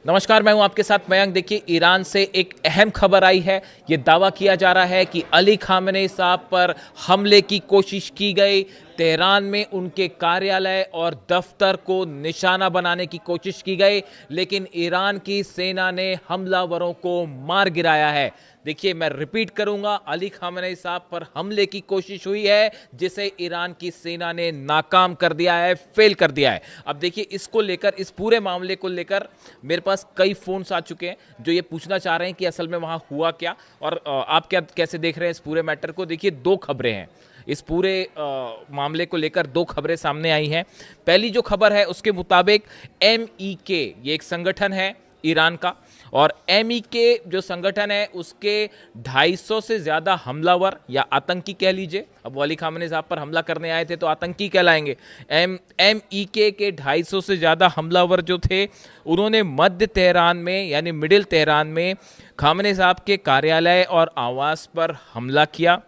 नमस्कार, मैं हूं आपके साथ मयंक। देखिए, ईरान से एक अहम खबर आई है। ये दावा किया जा रहा है कि अली खामेनेई साहब पर हमले की कोशिश की गई। तेहरान में उनके कार्यालय और दफ्तर को निशाना बनाने की कोशिश की गई, लेकिन ईरान की सेना ने हमलावरों को मार गिराया है। देखिए, मैं रिपीट करूंगा, अली खामेनेई साहब पर हमले की कोशिश हुई है, जिसे ईरान की सेना ने नाकाम कर दिया है, फेल कर दिया है। अब देखिए, इसको लेकर, इस पूरे मामले को लेकर मेरे पास कई फोन्स आ चुके हैं जो ये पूछना चाह रहे हैं कि असल में वहां हुआ क्या और आप क्या कैसे देख रहे हैं इस पूरे मैटर को। देखिए, दो खबरें हैं इस पूरे मामले को लेकर, दो खबरें सामने आई हैं। पहली जो खबर है उसके मुताबिक MEK, ये एक संगठन है ईरान का, और MEK जो संगठन है उसके 250 से ज्यादा हमलावर या आतंकी कह लीजिए, अब वो अली खामेनेई साहब पर हमला करने आए थे तो आतंकी कहलाएंगे। MEK के 250 से ज्यादा हमलावर जो थे, उन्होंने मध्य तेहरान में यानी मिडिल तेहरान में खामेनेई साहब के कार्यालय और आवास पर हमला किया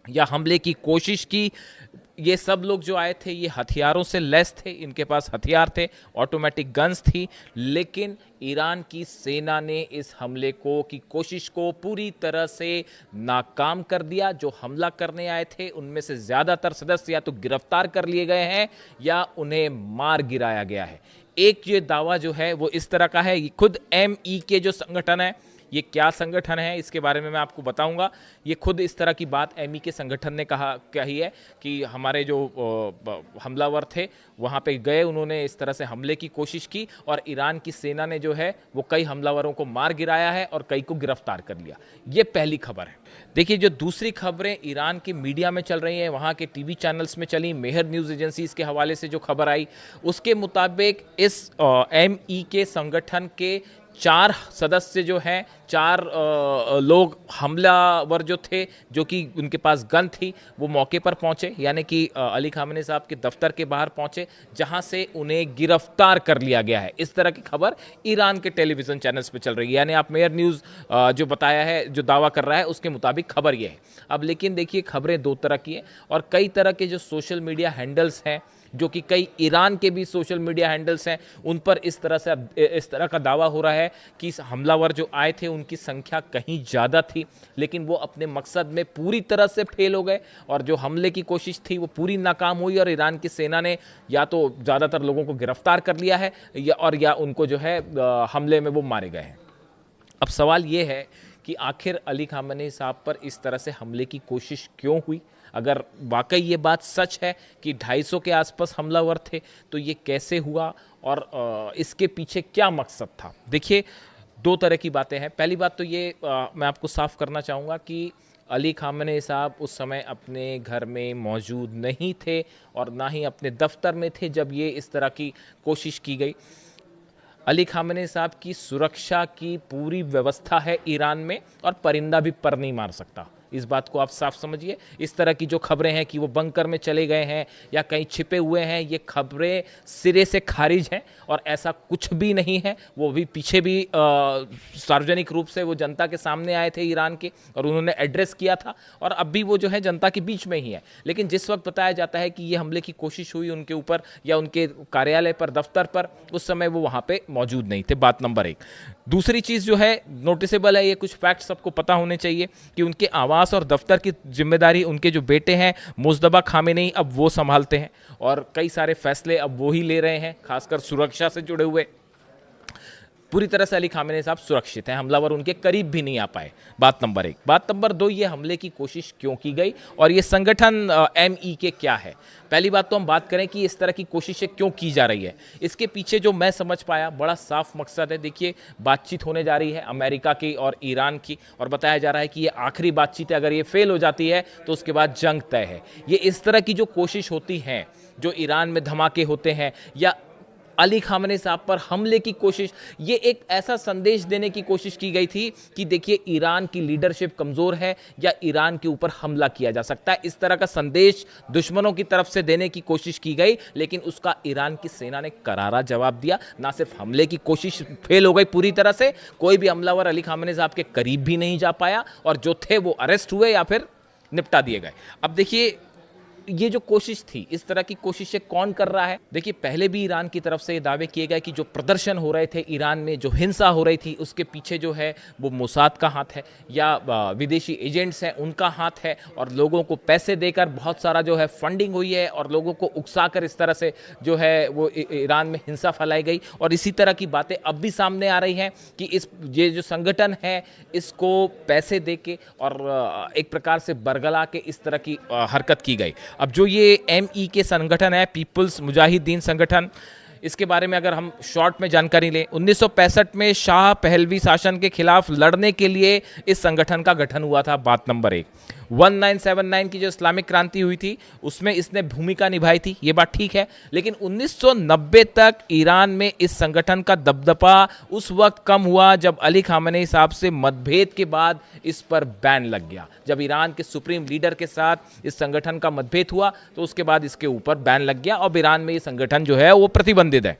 या हमले की कोशिश की। ये सब लोग जो आए थे ये हथियारों से लैस थे, इनके पास हथियार थे, ऑटोमेटिक गन्स थी, लेकिन ईरान की सेना ने इस हमले को की कोशिश को पूरी तरह से नाकाम कर दिया। जो हमला करने आए थे उनमें से ज़्यादातर सदस्य या तो गिरफ्तार कर लिए गए हैं या उन्हें मार गिराया गया है। एक ये दावा जो है वो इस तरह का है। खुद MEK जो संगठन है, ये क्या संगठन है इसके बारे में मैं आपको बताऊंगा। ये खुद इस तरह की बात MEK संगठन ने कही है कि हमारे जो हमलावर थे वहाँ पे गए, उन्होंने इस तरह से हमले की कोशिश की और ईरान की सेना ने जो है वो कई हमलावरों को मार गिराया है और कई को गिरफ्तार कर लिया। ये पहली खबर है। देखिए, जो दूसरी खबरें ईरान के मीडिया में चल रही हैं, वहाँ के TV चैनल्स में चली, मेहर न्यूज़ एजेंसीज के हवाले से जो खबर आई उसके मुताबिक इस MEK संगठन के 4 सदस्य जो हैं, 4 लोग हमलावर जो थे, जो कि उनके पास गन थी, वो मौके पर पहुंचे, यानी कि अली खामेनेई साहब के दफ्तर के बाहर पहुंचे, जहां से उन्हें गिरफ्तार कर लिया गया है। इस तरह की खबर ईरान के टेलीविजन चैनल्स पे चल रही है, यानी आप मेयर न्यूज़ जो बताया है, जो दावा कर रहा है, उसके मुताबिक खबर यह है। अब लेकिन देखिए, खबरें दो तरह की हैं और कई तरह के जो सोशल मीडिया हैंडल्स हैं, जो कि कई ईरान के भी सोशल मीडिया हैंडल्स हैं, उन पर इस तरह का दावा हो रहा है कि हमलावर जो आए थे उनकी संख्या कहीं ज़्यादा थी, लेकिन वो अपने मकसद में पूरी तरह से फेल हो गए और जो हमले की कोशिश थी वो पूरी नाकाम हुई और ईरान की सेना ने या तो ज़्यादातर लोगों को गिरफ्तार कर लिया है या उनको जो है हमले में वो मारे गए हैं। अब सवाल ये है कि आखिर अली खामेनेई साहब पर इस तरह से हमले की कोशिश क्यों हुई। अगर वाकई ये बात सच है कि 250 के आसपास हमलावर थे, तो ये कैसे हुआ और इसके पीछे क्या मकसद था। देखिए, दो तरह की बातें हैं। पहली बात तो ये मैं आपको साफ करना चाहूँगा कि अली खामेनेई साहब उस समय अपने घर में मौजूद नहीं थे और ना ही अपने दफ्तर में थे जब ये इस तरह की कोशिश की गई। अली खामेनेई साहब की सुरक्षा की पूरी व्यवस्था है ईरान में और परिंदा भी पर नहीं मार सकता। इस बात को आप साफ समझिए। इस तरह की जो खबरें हैं कि वो बंकर में चले गए हैं या कहीं छिपे हुए हैं, ये खबरें सिरे से खारिज हैं और ऐसा कुछ भी नहीं है। वो भी पीछे भी सार्वजनिक रूप से वो जनता के सामने आए थे ईरान के और उन्होंने एड्रेस किया था और अब भी वो जो है जनता के बीच में ही है। लेकिन जिस वक्त बताया जाता है कि ये हमले की कोशिश हुई उनके ऊपर या उनके कार्यालय पर, दफ्तर पर, उस समय वो वहाँ पे मौजूद नहीं थे। बात नंबर 1। दूसरी चीज़ जो है नोटिसेबल है, ये कुछ फैक्ट सबको पता होने चाहिए कि उनके आवास और दफ्तर की जिम्मेदारी उनके जो बेटे हैं मुज्तबा खामेनेई अब वो संभालते हैं और कई सारे फैसले अब वो ही ले रहे हैं, खासकर सुरक्षा से जुड़े हुए। पूरी तरह से अली खामेनेई साहब सुरक्षित हैं, हमलावर उनके करीब भी नहीं आ पाए। बात नंबर 1। बात नंबर 2, ये हमले की कोशिश क्यों की गई और ये संगठन MEK क्या है। पहली बात तो हम बात करें कि इस तरह की कोशिशें क्यों की जा रही है। इसके पीछे जो मैं समझ पाया, बड़ा साफ मकसद है। देखिए, बातचीत होने जा रही है अमेरिका की और ईरान की और बताया जा रहा है कि ये आखिरी बातचीत है, अगर ये फेल हो जाती है तो उसके बाद जंग तय है। ये इस तरह की जो कोशिश होती है, जो ईरान में धमाके होते हैं या अली खामेनेई साहब पर हमले की कोशिश, ये एक ऐसा संदेश देने की कोशिश की गई थी कि देखिए, ईरान की लीडरशिप कमज़ोर है या ईरान के ऊपर हमला किया जा सकता है। इस तरह का संदेश दुश्मनों की तरफ से देने की कोशिश की गई, लेकिन उसका ईरान की सेना ने करारा जवाब दिया। ना सिर्फ हमले की कोशिश फेल हो गई पूरी तरह से, कोई भी हमलावर अली खामेनेई साहब के करीब भी नहीं जा पाया और जो थे वो अरेस्ट हुए या फिर निपटा दिए गए। अब देखिए, ये जो कोशिश थी, इस तरह की कोशिशें कौन कर रहा है? देखिए, पहले भी ईरान की तरफ से ये दावे किए गए कि जो प्रदर्शन हो रहे थे ईरान में, जो हिंसा हो रही थी, उसके पीछे जो है वो मोसाद का हाथ है या विदेशी एजेंट्स हैं उनका हाथ है, और लोगों को पैसे देकर बहुत सारा जो है फंडिंग हुई है और लोगों को उकसाकर इस तरह से जो है वो ईरान में हिंसा फैलाई गई। और इसी तरह की बातें अब भी सामने आ रही हैं कि ये जो संगठन है इसको पैसे देके और एक प्रकार से बरगला के इस तरह की हरकत की गई। अब जो ये एमई के संगठन है, पीपल्स मुजाहिदीन संगठन, इसके बारे में अगर हम शॉर्ट में जानकारी लें, 1965 में शाह पहलवी शासन के खिलाफ लड़ने के लिए इस संगठन का गठन हुआ था। बात नंबर 1, 1979 की जो इस्लामिक क्रांति हुई थी उसमें इसने भूमिका निभाई थी, ये बात ठीक है। लेकिन 1990 तक ईरान में इस संगठन का दबदबा उस वक्त कम हुआ जब अली खामेनी साहब से मतभेद के बाद इस पर बैन लग गया। जब ईरान के सुप्रीम लीडर के साथ इस संगठन का मतभेद हुआ तो उसके बाद इसके ऊपर बैन लग गया और ईरान में ये संगठन जो है वो प्रतिबंधित है।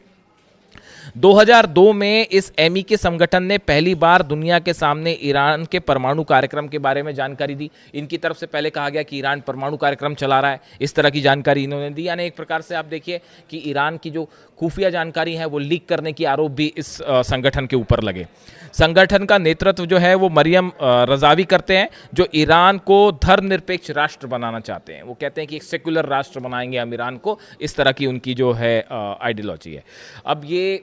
2002 में इस एमई के संगठन ने पहली बार दुनिया के सामने ईरान के परमाणु कार्यक्रम के बारे में जानकारी दी। इनकी तरफ से पहले कहा गया कि ईरान परमाणु कार्यक्रम चला रहा है, इस तरह की जानकारी इन्होंने दी। यानी एक प्रकार से आप देखिए कि ईरान की जो खुफिया जानकारी है वो लीक करने की आरोप भी इस संगठन के ऊपर लगे। संगठन का नेतृत्व जो है वो मरियम रजावी करते हैं, जो ईरान को धर्मनिरपेक्ष राष्ट्र बनाना चाहते हैं। वो कहते हैं कि एक सेक्युलर राष्ट्र बनाएंगे हम ईरान को, इस तरह की उनकी जो है आइडियोलॉजी है। अब ये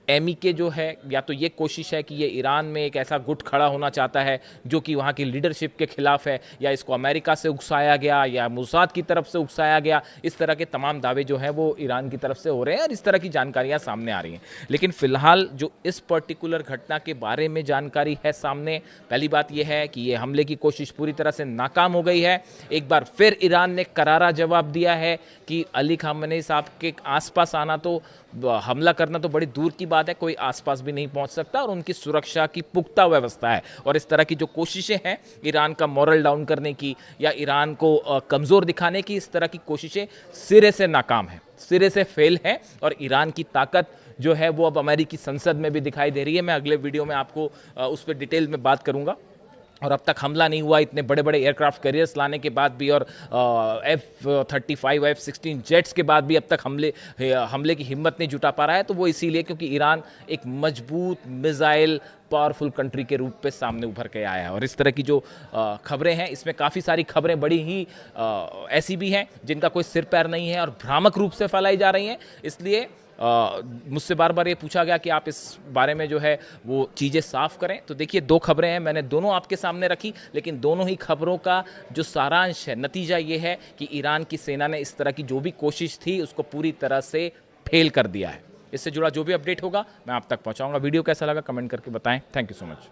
एमई के जो है, या तो ये कोशिश है कि ये ईरान में एक ऐसा गुट खड़ा होना चाहता है जो कि वहाँ की लीडरशिप के खिलाफ है, या इसको अमेरिका से उकसाया गया या मोसाद की तरफ से उकसाया गया। इस तरह के तमाम दावे जो हैं वो ईरान की तरफ से हो रहे हैं और इस तरह की जानकारियाँ सामने आ रही हैं। लेकिन फिलहाल जो इस पर्टिकुलर घटना के बारे में जानकारी है सामने, पहली बात यह है कि ये हमले की कोशिश पूरी तरह से नाकाम हो गई है। एक बार फिर ईरान ने करारा जवाब दिया है कि अली खामेनी साहब के आसपास आना तो, हमला करना तो बड़ी दूर की बात है, कोई आसपास भी नहीं पहुंच सकता, और उनकी सुरक्षा की पुख्ता व्यवस्था है। और इस तरह की जो कोशिशें हैं ईरान का मॉरल डाउन करने की या ईरान को कमज़ोर दिखाने की, इस तरह की कोशिशें सिरे से नाकाम हैं, सिरे से फेल हैं। और ईरान की ताकत जो है वो अब अमेरिकी संसद में भी दिखाई दे रही है। मैं अगले वीडियो में आपको उस पर डिटेल में बात करूँगा। और अब तक हमला नहीं हुआ, इतने बड़े बड़े एयरक्राफ्ट कैरियर्स लाने के बाद भी, और F-35 F-16 जेट्स के बाद भी अब तक हमले की हिम्मत नहीं जुटा पा रहा है। तो वो इसीलिए क्योंकि ईरान एक मजबूत मिसाइल पावरफुल कंट्री के रूप पे सामने उभर के आया है। और इस तरह की जो खबरें हैं, इसमें काफ़ी सारी खबरें बड़ी ही ऐसी भी हैं जिनका कोई सिर पैर नहीं है और भ्रामक रूप से फैलाई जा रही हैं। इसलिए मुझसे बार बार ये पूछा गया कि आप इस बारे में जो है वो चीज़ें साफ करें। तो देखिए, 2 खबरें हैं, मैंने दोनों आपके सामने रखी, लेकिन दोनों ही खबरों का जो सारांश है, नतीजा ये है कि ईरान की सेना ने इस तरह की जो भी कोशिश थी उसको पूरी तरह से फेल कर दिया है। इससे जुड़ा जो भी अपडेट होगा मैं आप तक पहुंचाऊंगा। वीडियो कैसा लगा कमेंट करके बताएं। Thank you so much.